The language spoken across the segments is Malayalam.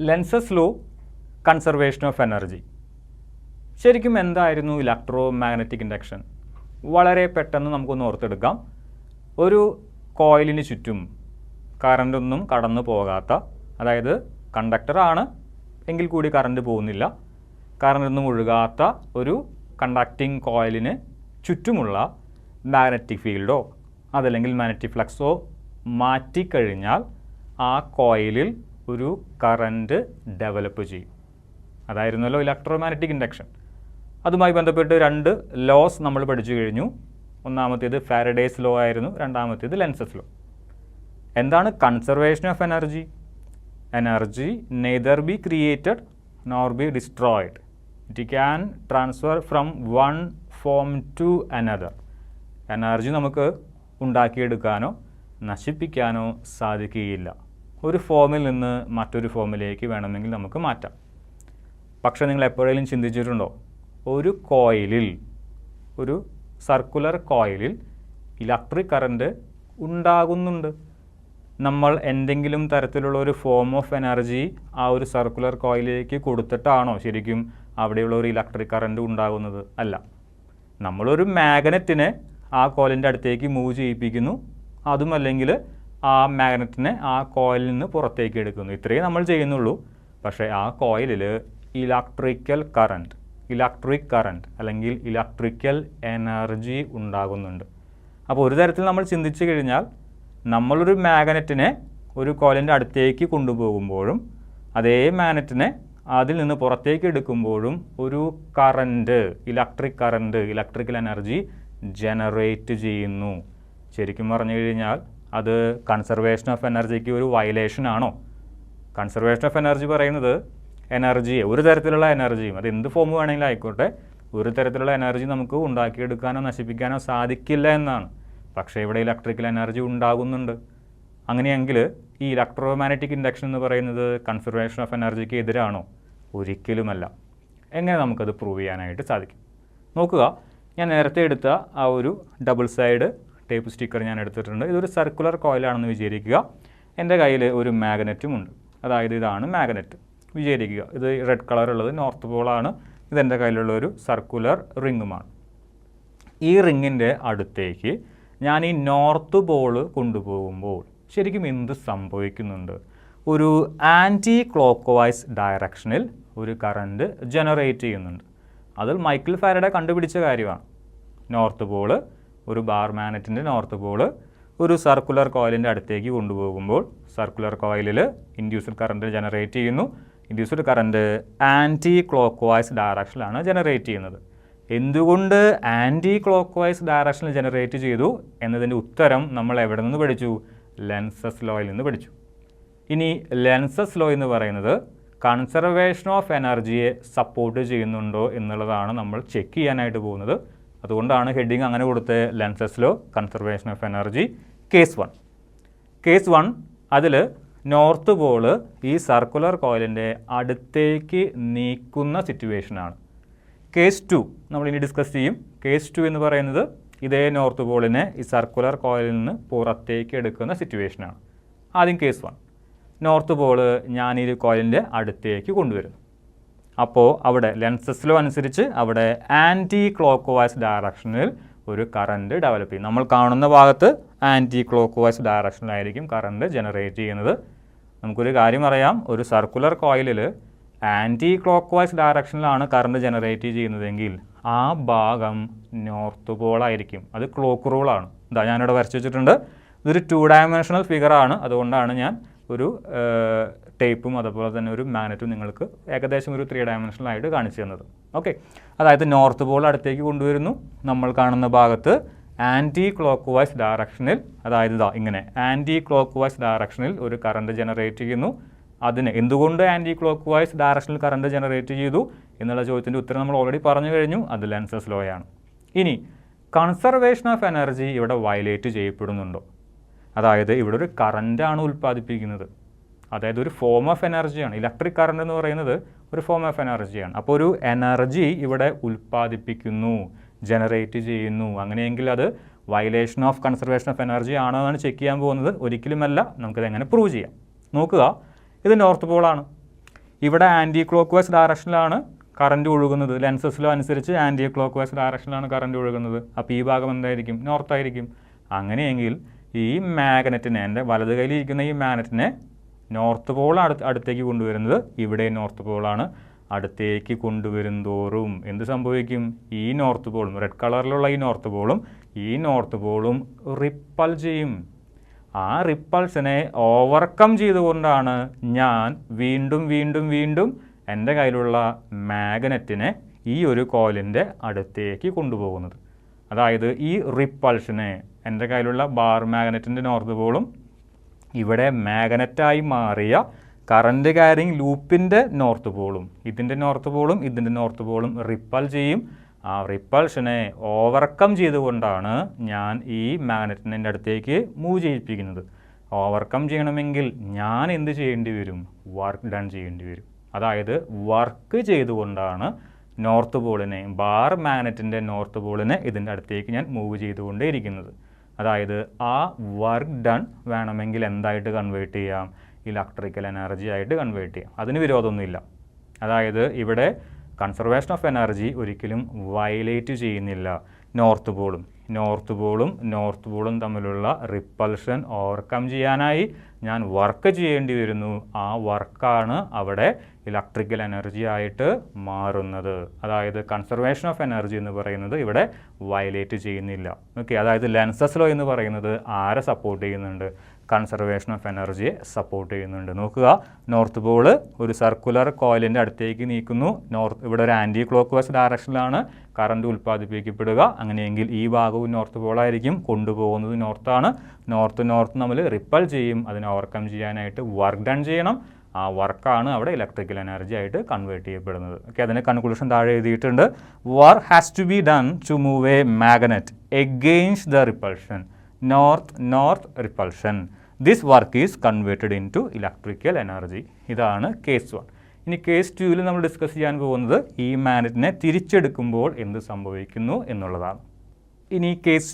Lenz's law, conservation of energy. ശരിക്കും എന്തായിരുന്നു ഇലക്ട്രോ മാഗ്നറ്റിക് ഇൻഡക്ഷൻ? വളരെ പെട്ടെന്ന് നമുക്കൊന്ന് ഓർത്തെടുക്കാം. ഒരു കോയിലിന് ചുറ്റും കറണ്ടൊന്നും കടന്നു പോകാത്ത, അതായത് കണ്ടക്ടറാണ് എങ്കിൽ കൂടി കറണ്ട് പോകുന്നില്ല, കറണ്ടൊന്നും ഒഴുകാത്ത ഒരു കണ്ടക്റ്റിംഗ് കോയിലിന് ചുറ്റുമുള്ള മാഗ്നറ്റിക് ഫീൽഡോ അതല്ലെങ്കിൽ മാഗ്നറ്റിക് ഫ്ലക്സോ മാറ്റിക്കഴിഞ്ഞാൽ ആ കോയിലിൽ ഒരു കറണ്ട് ഡെവലപ്പ് ചെയ്യും. അതായിരുന്നല്ലോ ഇലക്ട്രോ മാഗ്നറ്റിക് ഇൻഡക്ഷൻ. അതുമായി ബന്ധപ്പെട്ട് 2 ലോസ് നമ്മൾ പഠിച്ചു കഴിഞ്ഞു. ഒന്നാമത്തേത് ഫാരഡേസ് ലോ ആയിരുന്നു, രണ്ടാമത്തേത് ലെൻസസ് ലോ. എന്താണ് conservation of energy? Energy neither be created nor be destroyed. It can transfer from one form to another. Energy നമുക്ക് ഉണ്ടാക്കിയെടുക്കാനോ നശിപ്പിക്കാനോ സാധിക്കുകയില്ല. ഒരു ഫോമിൽ നിന്ന് മറ്റൊരു ഫോമിലേക്ക് വേണമെങ്കിൽ നമുക്ക് മാറ്റാം. പക്ഷേ നിങ്ങൾ എപ്പോഴെങ്കിലും ചിന്തിച്ചിട്ടുണ്ടോ, ഒരു കോയിലിൽ, ഒരു സർക്കുലർ കോയിലിൽ ഇലക്ട്രിക് കറണ്ട് ഉണ്ടാകുന്നുണ്ട്. നമ്മൾ എന്തെങ്കിലും തരത്തിലുള്ള ഒരു ഫോം ഓഫ് എനർജി ആ ഒരു സർക്കുലർ കോയിലിലേക്ക് കൊടുത്തിട്ടാണോ ശരിക്കും അവിടെയുള്ള ഒരു ഇലക്ട്രിക് കറണ്ട് ഉണ്ടാകുന്നത്? അല്ല. നമ്മളൊരു മാഗ്നറ്റിനെ ആ കോയിലിൻ്റെ അടുത്തേക്ക് മൂവ് ചെയ്യിപ്പിക്കുന്നു, അതുമല്ലെങ്കിൽ ആ മാഗ്നറ്റിനെ ആ കോയിലിൽ നിന്ന് പുറത്തേക്ക് എടുക്കുന്നു. ഇത്രയേ നമ്മൾ ചെയ്യുന്നുള്ളൂ. പക്ഷേ ആ കോയിലിൽ ഇലക്ട്രിക് കറണ്ട് അല്ലെങ്കിൽ ഇലക്ട്രിക്കൽ എനർജി ഉണ്ടാകുന്നുണ്ട്. അപ്പോൾ ഒരു തരത്തിൽ നമ്മൾ ചിന്തിച്ചു കഴിഞ്ഞാൽ നമ്മളൊരു മാഗ്നറ്റിനെ ഒരു കോയിലിൻ്റെ അടുത്തേക്ക് കൊണ്ടുപോകുമ്പോഴും അതേ മാഗ്നറ്റിനെ അതിൽ നിന്ന് പുറത്തേക്ക് എടുക്കുമ്പോഴും ഒരു കറണ്ട്, ഇലക്ട്രിക്കൽ എനർജി ജനറേറ്റ് ചെയ്യുന്നു. ശരിക്കും പറഞ്ഞു കഴിഞ്ഞാൽ അത് കൺസർവേഷൻ ഓഫ് എനർജിക്ക് ഒരു വയലേഷൻ ആണോ? കൺസർവേഷൻ ഓഫ് എനർജി പറയുന്നത് എനർജിയെ, ഒരു തരത്തിലുള്ള എനർജിയും, അത് എന്ത് ഫോം വേണമെങ്കിലും ആയിക്കോട്ടെ, ഒരു തരത്തിലുള്ള എനർജി നമുക്ക് ഉണ്ടാക്കിയെടുക്കാനോ നശിപ്പിക്കാനോ സാധിക്കില്ല എന്നാണ്. പക്ഷേ ഇവിടെ ഇലക്ട്രിക്കൽ എനർജി ഉണ്ടാകുന്നുണ്ട്. അങ്ങനെയെങ്കിൽ ഈ ഇലക്ട്രോ മാഗ്നറ്റിക് ഇൻഡക്ഷൻ എന്ന് പറയുന്നത് കൺസർവേഷൻ ഓഫ് എനർജിക്ക് എതിരാണോ? ഒരിക്കലുമല്ല. എങ്ങനെ നമുക്കത് പ്രൂവ് ചെയ്യാനായിട്ട് സാധിക്കും? നോക്കുക, ഞാൻ നേരത്തെ എടുത്ത ആ ഒരു ഡബിൾ സൈഡ് ടേപ്പ് സ്റ്റിക്കർ ഞാൻ എടുത്തിട്ടുണ്ട്. ഇതൊരു സർക്കുലർ കോയിലാണെന്ന് വിചാരിക്കുക. എൻ്റെ കയ്യിൽ ഒരു മാഗ്നറ്റും ഉണ്ട്. അതായത് ഇതാണ് മാഗ്നറ്റ് വിചാരിക്കുക. ഇത് റെഡ് കളറുള്ളത് നോർത്ത് പോളാണ്. ഇതെൻ്റെ കയ്യിലുള്ള ഒരു സർക്കുലർ റിങ്ങുമാണ്. ഈ റിങ്ങിൻ്റെ അടുത്തേക്ക് ഞാൻ ഈ നോർത്ത് പോൾ കൊണ്ടുപോകുമ്പോൾ ശരിക്കും എന്ത് സംഭവിക്കുന്നുണ്ട്? ഒരു ആൻറ്റി ക്ലോക്ക് വൈസ് ഡയറക്ഷനിൽ ഒരു കറണ്ട് ജനറേറ്റ് ചെയ്യുന്നുണ്ട്. അതിൽ മൈക്കിൾ ഫാരഡെ കണ്ടുപിടിച്ച കാര്യമാണ്. നോർത്ത് പോള്, ഒരു ബാർ മാഗ്നറ്റിൻ്റെ നോർത്ത് പോള് ഒരു സർക്കുലർ കോയിലിൻ്റെ അടുത്തേക്ക് കൊണ്ടുപോകുമ്പോൾ സർക്കുലർ കോയിലിൽ ഇൻഡ്യൂസ്ഡ് കറണ്ട് ജനറേറ്റ് ചെയ്യുന്നു. Induced current anti clock vice ഡയറക്ഷനിലാണ് ജനറേറ്റ് ചെയ്യുന്നത്. എന്തുകൊണ്ട് ആൻറ്റി ക്ലോക്ക് വൈസ് ഡയറക്ഷനിൽ ജനറേറ്റ് ചെയ്തു എന്നതിൻ്റെ ഉത്തരം നമ്മൾ എവിടെ നിന്ന് പഠിച്ചു? ലെൻസസ് ലോയിൽ നിന്ന് പഠിച്ചു. ഇനി ലെൻസസ് ലോ എന്ന് പറയുന്നത് കൺസർവേഷൻ ഓഫ് എനർജിയെ സപ്പോർട്ട് ചെയ്യുന്നുണ്ടോ എന്നുള്ളതാണ് നമ്മൾ ചെക്ക് ചെയ്യാനായിട്ട് പോകുന്നത്. അതുകൊണ്ടാണ് ഹെഡിങ് അങ്ങനെ കൊടുത്ത് Lenz's law, conservation of energy. Case 1 അതിൽ നോർത്ത് പോള് ഈ സർക്കുലർ കോയിലിൻ്റെ അടുത്തേക്ക് നീക്കുന്ന സിറ്റുവേഷനാണ്. കേസ് 2 നമ്മളിനി ഡിസ്കസ് ചെയ്യും. കേസ് 2 എന്ന് പറയുന്നത് ഇതേ നോർത്ത് പോളിനെ ഈ സർക്കുലർ കോയിലിൽ നിന്ന് പുറത്തേക്ക് എടുക്കുന്ന സിറ്റുവേഷനാണ്. ആദ്യം കേസ് 1, നോർത്ത് പോള് ഞാൻ ഈ കോയിലിൻ്റെ അടുത്തേക്ക് കൊണ്ടുവരുന്നു. അപ്പോൾ അവിടെ ലെൻസസ് ലോ അനുസരിച്ച് അവിടെ ആൻറ്റി ക്ലോക്ക് വൈസ് ഡയറക്ഷനിൽ ഒരു കറണ്ട് ഡെവലപ്പ് ചെയ്യും. നമ്മൾ കാണുന്ന ഭാഗത്ത് ആൻറ്റി ക്ലോക്ക് വൈസ് ഡയറക്ഷനിലായിരിക്കും കറണ്ട് ജനറേറ്റ് ചെയ്യുന്നത്. നമുക്കൊരു കാര്യം അറിയാം, ഒരു സർക്കുലർ കോയിലിൽ ആൻറ്റി ക്ലോക്ക് വൈസ് ഡയറക്ഷനിലാണ് കറണ്ട് ജനറേറ്റ് ചെയ്യുന്നതെങ്കിൽ ആ ഭാഗം നോർത്ത് പോളായിരിക്കും. അത് ക്ലോക്ക് റൂളാണ്. ഇതാ ഞാനിവിടെ വരച്ച് വെച്ചിട്ടുണ്ട്. ഇതൊരു 2 ഡയമെൻഷണൽ ഫിഗറാണ്. അതുകൊണ്ടാണ് ഞാൻ ഒരു ടേപ്പും അതുപോലെ തന്നെ ഒരു മാഗ്നറ്റും നിങ്ങൾക്ക് ഏകദേശം ഒരു 3 ഡയമെൻഷണലായിട്ട് കാണിച്ചു തന്നത്. ഓക്കെ, അതായത് നോർത്ത് പോൾ അടുത്തേക്ക് കൊണ്ടുവരുന്നു. നമ്മൾ കാണുന്ന ഭാഗത്ത് ആൻറ്റി ക്ലോക്ക് വൈസ് ഡയറക്ഷനിൽ, അതായത് ഇതാ ഇങ്ങനെ ആൻറ്റി ക്ലോക്ക് വൈസ് ഡയറക്ഷനിൽ ഒരു കറണ്ട് ജനറേറ്റ് ചെയ്യുന്നു. അതിന് എന്തുകൊണ്ട് ആൻറ്റി ക്ലോക്ക് വൈസ് ഡയറക്ഷനിൽ കറണ്ട് ജനറേറ്റ് ചെയ്തു എന്നുള്ള ചോദ്യത്തിൻ്റെ ഉത്തരം നമ്മൾ ഓൾറെഡി പറഞ്ഞു കഴിഞ്ഞു. അത് ലെൻസസ് ലോയാണ്. ഇനി കൺസർവേഷൻ ഓഫ് എനർജി ഇവിടെ വയലേറ്റ് ചെയ്യപ്പെടുന്നുണ്ടോ? അതായത് ഇവിടെ ഒരു കറണ്ടാണ് ഉൽപ്പാദിപ്പിക്കുന്നത്. അതായത് ഒരു ഫോം ഓഫ് എനർജിയാണ്. ഇലക്ട്രിക് കറണ്ട് എന്ന് പറയുന്നത് ഒരു ഫോം ഓഫ് എനർജിയാണ്. അപ്പോൾ ഒരു എനർജി ഇവിടെ ഉൽപ്പാദിപ്പിക്കുന്നു, ജനറേറ്റ് ചെയ്യുന്നു. അങ്ങനെയെങ്കിൽ അത് violation of conservation of energy ആണോ എന്നാണ് ചെക്ക് ചെയ്യാൻ പോകുന്നത്. ഒരിക്കലുമല്ല. നമുക്കത് എങ്ങനെ പ്രൂവ് ചെയ്യാം? നോക്കുക, ഇത് നോർത്ത് പോളാണ്. ഇവിടെ ആൻറ്റി ക്ലോക്ക് വൈസ് ഡയറക്ഷനിലാണ് കറണ്ട് ഒഴുകുന്നത്. ലെൻസസിലോ അനുസരിച്ച് ആൻറ്റി ക്ലോക്ക് വൈസ് ഡയറക്ഷനിലാണ് കറണ്ട് ഒഴുകുന്നത്. അപ്പോൾ ഈ ഭാഗം എന്തായിരിക്കും? നോർത്തായിരിക്കും. അങ്ങനെയെങ്കിൽ ഈ മാഗ്നറ്റിനെ, എൻ്റെ വലത് കയ്യിലിരിക്കുന്ന ഈ മാഗ്നറ്റിനെ നോർത്ത് പോൾ അടുത്തേക്ക് കൊണ്ടുവരുന്നത് ഇവിടെ നോർത്ത് പോളാണ്. അടുത്തേക്ക് കൊണ്ടുവരും തോറും എന്ത് സംഭവിക്കും? ഈ നോർത്ത് പോളും, റെഡ് കളറിലുള്ള ഈ നോർത്ത് പോളും റിപ്പൽ ചെയ്യും. ആ റിപ്പൾസിനെ ഓവർകം ചെയ്തുകൊണ്ടാണ് ഞാൻ വീണ്ടും എൻ്റെ കയ്യിലുള്ള മാഗ്നറ്റിനെ ഈ ഒരു കോയിലിൻ്റെ അടുത്തേക്ക് കൊണ്ടുപോകുന്നത്. അതായത് ഈ റിപ്പൾഷനെ എൻ്റെ കയ്യിലുള്ള ബാർ മാഗ്നറ്റിൻ്റെ നോർത്ത് പോളും ഇവിടെ മാഗ്നറ്റായി മാറിയ കറണ്ട് ക്യാരിങ് ലൂപ്പിൻ്റെ നോർത്ത് പോളും, ഇതിൻ്റെ നോർത്ത് പോളും റിപ്പൽ ചെയ്യും. ആ റിപ്പൾഷനെ ഓവർകം ചെയ്തുകൊണ്ടാണ് ഞാൻ ഈ മാഗ്നറ്റിനെ എൻ്റെ അടുത്തേക്ക് മൂവ് ചെയ്യിപ്പിക്കുന്നത്. ഓവർകം ചെയ്യണമെങ്കിൽ ഞാൻ എന്ത് ചെയ്യേണ്ടി വരും? വർക്ക് ഡൺ ചെയ്യേണ്ടി വരും. അതായത് വർക്ക് ചെയ്തുകൊണ്ടാണ് നോർത്ത് പോളിനെ, ബാർ മാഗ്നറ്റിൻ്റെ നോർത്ത് പോളിനെ ഇതിൻ്റെ അടുത്തേക്ക് ഞാൻ മൂവ് ചെയ്തുകൊണ്ടേയിരിക്കുന്നത്. അതായത് ആ വർക്ക് ഡൺ വേണമെങ്കിൽ എന്തായിട്ട് കൺവേർട്ട് ചെയ്യാം? ഇലക്ട്രിക്കൽ എനർജി ആയിട്ട് കൺവേർട്ട് ചെയ്യാം. അതിന് വിരോധമൊന്നുമില്ല. അതായത് ഇവിടെ കൺസർവേഷൻ ഓഫ് എനർജി ഒരിക്കലും വയലേറ്റ് ചെയ്യുന്നില്ല. നോർത്ത് പോളും തമ്മിലുള്ള റിപ്പൾഷൻ ഓവർകം ചെയ്യാനായി ഞാൻ വർക്ക് ചെയ്യേണ്ടി വരുന്നു. ആ വർക്കാണ് അവിടെ ഇലക്ട്രിക്കൽ എനർജി ആയിട്ട് മാറുന്നത്. അതായത് കൺസർവേഷൻ ഓഫ് എനർജി എന്ന് പറയുന്നത് ഇവിടെ വയലേറ്റ് ചെയ്യുന്നില്ല. ഓക്കെ, അതായത് ലെൻസസ് ലോ എന്ന് പറയുന്നത് ആരെ സപ്പോർട്ട് ചെയ്യുന്നുണ്ട്? കൺസർവേഷൻ ഓഫ് എനർജിയെ സപ്പോർട്ട് ചെയ്യുന്നുണ്ട്. നോക്കുക, നോർത്ത് പോള് ഒരു സർക്കുലർ കോയിലിൻ്റെ അടുത്തേക്ക് നീക്കുന്നു. ഇവിടെ ഒരു ആൻറ്റി ക്ലോക്ക് വൈസ് ഡയറക്ഷനിലാണ് കറണ്ട് ഉൽപ്പാദിപ്പിക്കപ്പെടുക. അങ്ങനെയെങ്കിൽ ഈ ഭാഗവും നോർത്ത് പോളായിരിക്കും. കൊണ്ടുപോകുന്നത് നോർത്താണ്. നോർത്ത് നമ്മൾ റിപ്പൽ ചെയ്യും. അതിനെ ഓവർകം ചെയ്യാനായിട്ട് വർക്ക് ഡൺ ചെയ്യണം. ആ വർക്കാണ് അവിടെ ഇലക്ട്രിക്കൽ എനർജി ആയിട്ട് കൺവേർട്ട് ചെയ്യപ്പെടുന്നത്. ഓക്കെ, അതിൻ്റെ കൺക്ലൂഷൻ താഴെ എഴുതിയിട്ടുണ്ട്. Work has to be done to move a magnet against the repulsion, north repulsion. This work is converted in to electrical energy. ഇതാണ് കേസ് 1. ഇനി കേസ് 2-ൽ നമ്മൾ ഡിസ്കസ് ചെയ്യാൻ പോകുന്നത് ഈ മാഗ്നറ്റിനെ തിരിച്ചെടുക്കുമ്പോൾ എന്ത് സംഭവിക്കുന്നു എന്നുള്ളതാണ്. ഇനി കേസ്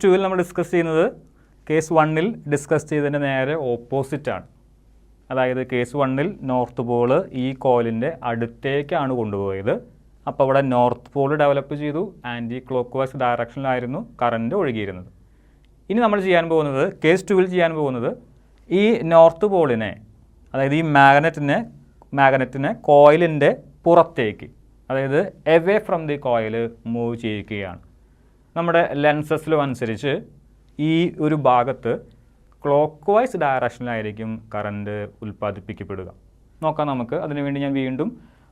2-ൽ നമ്മൾ ഡിസ്കസ് ചെയ്യുന്നത് കേസ് 1-ൽ ഡിസ്കസ് ചെയ്തതിൻ്റെ നേരെ ഓപ്പോസിറ്റാണ്. അതായത് കേസ് 1-ൽ നോർത്ത് പോള് ഈ കോയിലിൻ്റെ അടുത്തേക്കാണ് കൊണ്ടുപോയത്. അപ്പോൾ അവിടെ നോർത്ത് പോള് ഡെവലപ്പ് ചെയ്തു. ആൻറ്റി ക്ലോക്ക് വൈസ് ഡയറക്ഷനിലായിരുന്നു കറണ്ട് ഒഴുകിയിരുന്നത്. ഇനി നമ്മൾ ചെയ്യാൻ പോകുന്നത്, കേസ് 2-ൽ ചെയ്യാൻ പോകുന്നത്, ഈ നോർത്ത് പോളിനെ, അതായത് ഈ മാഗ്നറ്റിനെ കോയിലിൻ്റെ പുറത്തേക്ക്, അതായത് away from the coil move ചെയ്യിക്കുകയാണ്. നമ്മുടെ ലെൻസസിലും അനുസരിച്ച് ഈ ഒരു ഭാഗത്ത് ക്ലോക്ക് വൈസ് ഡയറക്ഷനിലായിരിക്കും കറണ്ട് ഉൽപ്പാദിപ്പിക്കപ്പെടുക. നോക്കാം നമുക്ക്. അതിനുവേണ്ടി ഞാൻ വീണ്ടും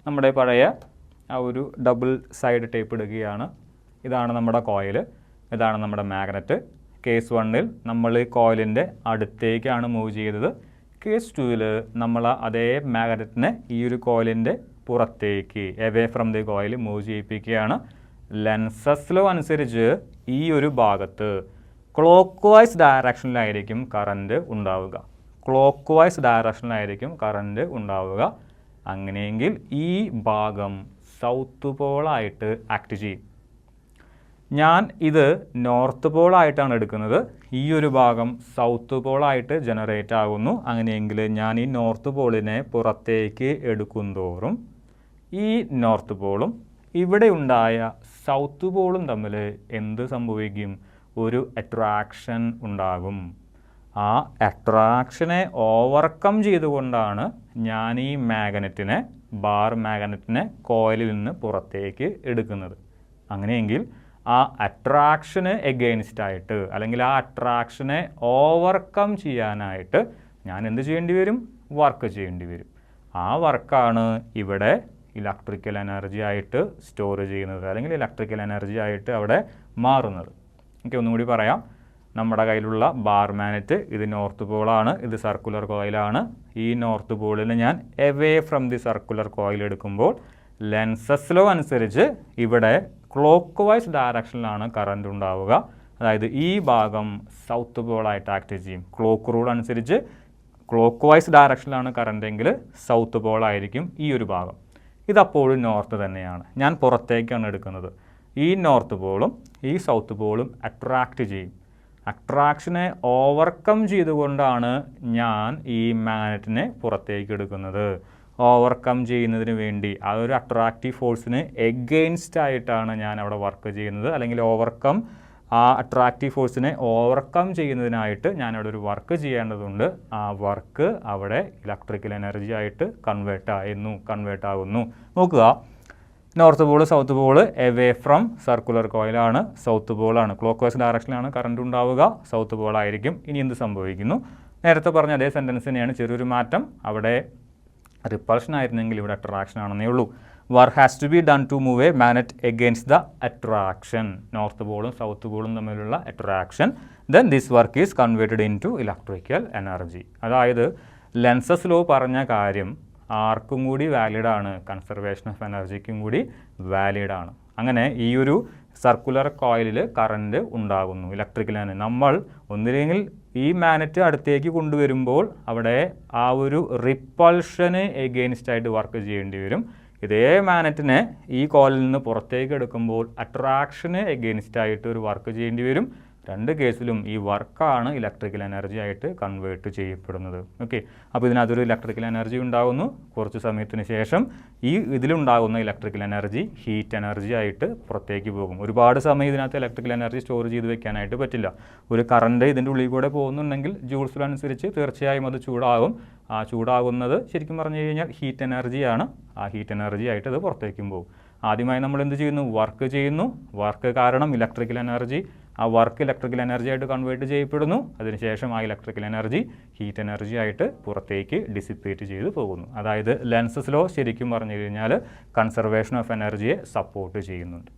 നമ്മുടെ പഴയ ആ ഒരു ഡബിൾ സൈഡ് ടേപ്പ് എടുക്കുകയാണ്. ഇതാണ് നമ്മുടെ കോയിൽ, ഇതാണ് നമ്മുടെ മാഗ്നറ്റ്. കേസ് 1-ൽ നമ്മൾ ഈ കോയിലിൻ്റെ അടുത്തേക്കാണ് മൂവ് ചെയ്തത്. കേസ് 2-ൽ നമ്മൾ അതേ മാഗ്നറ്റിനെ ഈ ഒരു കോയിലിൻ്റെ പുറത്തേക്ക്, away from the coil move ചെയ്യിപ്പിക്കുകയാണ്. ലെൻസസ് ലോ അനുസരിച്ച് ഈ ഒരു ഭാഗത്ത് ക്ലോക്ക് വൈസ് ഡയറക്ഷനിലായിരിക്കും കറണ്ട് ഉണ്ടാവുക. അങ്ങനെയെങ്കിൽ ഈ ഭാഗം സൗത്ത് പോളായിട്ട് ആക്ട് ചെയ്യും. ഞാൻ ഇത് നോർത്ത് പോളായിട്ടാണ് എടുക്കുന്നത്. ഈ ഒരു ഭാഗം സൗത്ത് പോളായിട്ട് ജനറേറ്റ് ആകുന്നു. അങ്ങനെയെങ്കിൽ ഞാൻ ഈ നോർത്ത് പോളിനെ പുറത്തേക്ക് എടുക്കുന്തോറും ഈ നോർത്ത് പോളും ഇവിടെ ഉണ്ടായ സൗത്ത് പോളും തമ്മിൽ എന്ത് സംഭവിക്കും? ഒരു അട്രാക്ഷൻ ഉണ്ടാകും. ആ അട്രാക്ഷനെ ഓവർകം ചെയ്തുകൊണ്ടാണ് ഞാൻ ഈ ബാർ മാഗ്നറ്റിനെ കോയിലിൽ നിന്ന് പുറത്തേക്ക് എടുക്കുന്നത്. അങ്ങനെയെങ്കിൽ ആ അട്രാക്ഷന് എഗെയിൻസ്റ്റ് ആയിട്ട്, അല്ലെങ്കിൽ ആ അട്രാക്ഷനെ ഓവർകം ചെയ്യാനായിട്ട് ഞാൻ എന്ത് ചെയ്യേണ്ടി വരും? വർക്ക് ചെയ്യേണ്ടി വരും. ആ വർക്കാണ് ഇവിടെ ഇലക്ട്രിക്കൽ എനർജി ആയിട്ട് സ്റ്റോർ ചെയ്യുന്നത്, അല്ലെങ്കിൽ ഇലക്ട്രിക്കൽ എനർജി ആയിട്ട് അവിടെ മാറുന്നത്. ഓക്കെ, ഒന്നുകൂടി പറയാം. നമ്മുടെ കയ്യിലുള്ള ബാർ മാഗ്നറ്റ്, ഇത് നോർത്ത് പോളാണ്, ഇത് സർക്കുലർ കോയിലാണ്. ഈ നോർത്ത് പോളിന് ഞാൻ away from the circular coil എടുക്കുമ്പോൾ ലെൻസസ് ലോ അനുസരിച്ച് ഇവിടെ ക്ലോക്ക് വൈസ് ഡയറക്ഷനിലാണ് കറണ്ട് ഉണ്ടാവുക. അതായത് ഈ ഭാഗം സൗത്ത് പോളായിട്ട് ആക്ട് ചെയ്യും. ക്ലോക്ക് റൂൾ അനുസരിച്ച് ക്ലോക്ക് വൈസ് ഡയറക്ഷനിലാണ് കറണ്ട് എങ്കിൽ സൗത്ത് പോളായിരിക്കും ഈ ഒരു ഭാഗം. ഇതപ്പോഴും നോർത്ത് തന്നെയാണ്. ഞാൻ പുറത്തേക്കാണ് എടുക്കുന്നത്. ഈ നോർത്ത് പോളും ഈ സൗത്ത് പോളും അട്രാക്റ്റ് ചെയ്യും. അട്രാക്ഷനെ ഓവർകം ചെയ്തുകൊണ്ടാണ് ഞാൻ ഈ മാഗ്നറ്റിനെ പുറത്തേക്ക് എടുക്കുന്നത്. ഓവർകം ചെയ്യുന്നതിന് വേണ്ടി ആ ഒരു അട്രാക്റ്റീവ് ഫോഴ്സിന് എഗെയിൻസ്റ്റ് ആയിട്ടാണ് ഞാൻ അവിടെ വർക്ക് ചെയ്യുന്നത്, അല്ലെങ്കിൽ ആ അട്രാക്റ്റീവ് ഫോഴ്സിനെ ഓവർകം ചെയ്യുന്നതിനായിട്ട് ഞാനവിടെ ഒരു വർക്ക് ചെയ്യേണ്ടതുണ്ട്. ആ വർക്ക് അവിടെ ഇലക്ട്രിക്കൽ എനർജി ആയിട്ട് കൺവേർട്ട് ആകുന്നു. നോക്കുക, north pole south pole away from circular കോയിലാണ്, സൗത്ത് പോളാണ്, ക്ലോക്ക് വൈസ് ഡയറക്ഷനിലാണ് കറണ്ട് ഉണ്ടാവുക, സൗത്ത് പോൾ ആയിരിക്കും. ഇനി എന്ത് സംഭവിക്കുന്നു? നേരത്തെ പറഞ്ഞ അതേ സെൻറ്റൻസ് തന്നെയാണ്, ചെറിയൊരു മാറ്റം. അവിടെ റിപ്പൾഷൻ ആയിരുന്നെങ്കിൽ ഇവിടെ അട്രാക്ഷൻ ആണെന്നേ ഉള്ളൂ. Work has to be done to move a magnet against the attraction. North പോളും സൗത്ത് പോളും തമ്മിലുള്ള attraction. Then this work is converted in to electrical energy. അതായത് ലെൻസസ് ലോ പറഞ്ഞ കാര്യം ആർക്കും കൂടി വാലിഡാണ്, കൺസർവേഷൻ ഓഫ് എനർജിക്കും കൂടി വാലിഡാണ്. അങ്ങനെ ഈ ഒരു സർക്കുലർ കോയിലിൽ കറണ്ട് ഉണ്ടാകുന്നു, ഇലക്ട്രിക്കൽ എനർജി. നമ്മൾ ഒന്നില്ലെങ്കിൽ ഈ മാഗ്നറ്റ് അടുത്തേക്ക് കൊണ്ടുവരുമ്പോൾ അവിടെ ആ ഒരു റിപ്പൾഷന് എഗെയിൻസ്റ്റ് ആയിട്ട് വർക്ക് ചെയ്യേണ്ടി വരും. ഇതേ മാഗ്നറ്റിനെ ഈ കോയിലിൽ നിന്ന് പുറത്തേക്ക് എടുക്കുമ്പോൾ അട്രാക്ഷന് എഗെയിൻസ്റ്റ് ആയിട്ട് ഒരു വർക്ക് ചെയ്യേണ്ടി വരും. രണ്ട് കേസിലും ഈ വർക്കാണ് ഇലക്ട്രിക്കൽ എനർജി ആയിട്ട് കൺവേർട്ട് ചെയ്യപ്പെടുന്നത്. ഓക്കെ, അപ്പോൾ ഇതിനകത്തൊരു ഇലക്ട്രിക്കൽ എനർജി ഉണ്ടാകുന്നു. കുറച്ച് സമയത്തിന് ശേഷം ഇതിലുണ്ടാകുന്ന ഇലക്ട്രിക്കൽ എനർജി ഹീറ്റ് എനർജി ആയിട്ട് പുറത്തേക്ക് പോകും. ഒരുപാട് സമയം ഇതിനകത്ത് ഇലക്ട്രിക്കൽ എനർജി സ്റ്റോർ ചെയ്ത് വെക്കാനായിട്ട് പറ്റില്ല. ഒരു കറണ്ട് ഇതിൻ്റെ ഉള്ളിൽ കൂടെ പോകുന്നുണ്ടെങ്കിൽ ജൂൾസ് ലോ അനുസരിച്ച് തീർച്ചയായും അത് ചൂടാകും. ആ ചൂടാകുന്നത് ശരിക്കും പറഞ്ഞു കഴിഞ്ഞാൽ ഹീറ്റ് എനർജിയാണ്. ആ ഹീറ്റ് എനർജി ആയിട്ട് അത് പുറത്തേക്കും പോകും. ആദ്യമായി നമ്മൾ എന്ത് ചെയ്യുന്നു? വർക്ക് ചെയ്യുന്നു. വർക്ക് കാരണം ഇലക്ട്രിക്കൽ എനർജി, ആ വർക്ക് ഇലക്ട്രിക്കൽ എനർജി ആയിട്ട് കൺവേർട്ട് ചെയ്യപ്പെടുന്നു. അതിനുശേഷം ആ ഇലക്ട്രിക്കൽ എനർജി ഹീറ്റ് എനർജി ആയിട്ട് പുറത്തേക്ക് ഡിസിപ്പേറ്റ് ചെയ്ത് പോകുന്നു. അതായത് ലെൻസസ് ലോ ശരിക്കും പറഞ്ഞു കഴിഞ്ഞാൽ കൺസർവേഷൻ ഓഫ് എനർജിയെ സപ്പോർട്ട് ചെയ്യുന്നുണ്ട്.